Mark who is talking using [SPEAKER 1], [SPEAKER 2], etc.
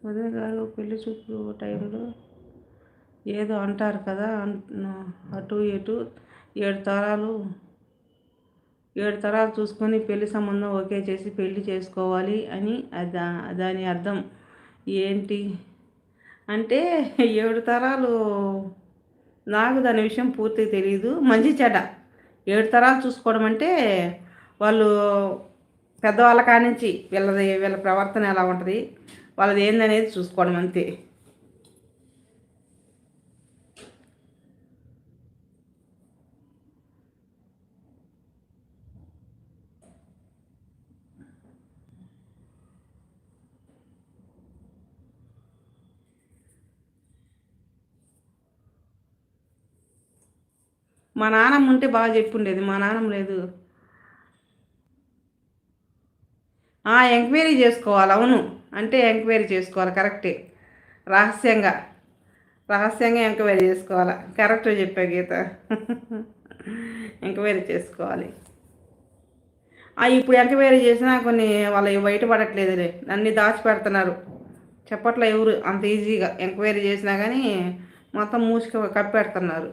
[SPEAKER 1] వదిన గారు పెళ్లి చూపులు టైంలో ఏదో అంటారు కదా, అటు ఇటు 7 తరాలు 7 తరాలు చూసుకొని పెళ్లి సంబంధం ఓకే చేసి పెళ్లి చేసుకోవాలి అని దాని అర్థం ఏంటి అంటే 7 తరాలు. నాకు దాని విషయం పూర్తిగా తెలియదు. మంచి చెడ్డ 7 తరాలు చూసుకోవడం అంటే వాళ్ళు పెద్దవాళ్ళ కానించి వీళ్ళ ప్రవర్తన ఎలా ఉంటుంది, వాళ్ళది ఏందనేది చూసుకోవడం అంతే. మా నాన్నమ్మ ఉంటే బాగా చెప్పుండేది, మా నాన్నమ్మ లేదు. ఎంక్వైరీ చేసుకోవాలి, అవును. అంటే ఎంక్వైరీ చేసుకోవాలి, కరెక్టే. రహస్యంగా రహస్యంగా ఎంక్వైరీ చేసుకోవాలి. కరెక్ట్గా చెప్పా గీత. ఎంక్వైరీ చేసుకోవాలి. ఇప్పుడు ఎంక్వైరీ చేసినా కొన్ని వాళ్ళు బయటపడట్లేదులే, అన్నీ దాచిపెడుతున్నారు. చెప్పట్లే ఎవరు అంత ఈజీగా ఎంక్వైరీ చేసినా కానీ మొత్తం మూసుక కప్పెడుతున్నారు.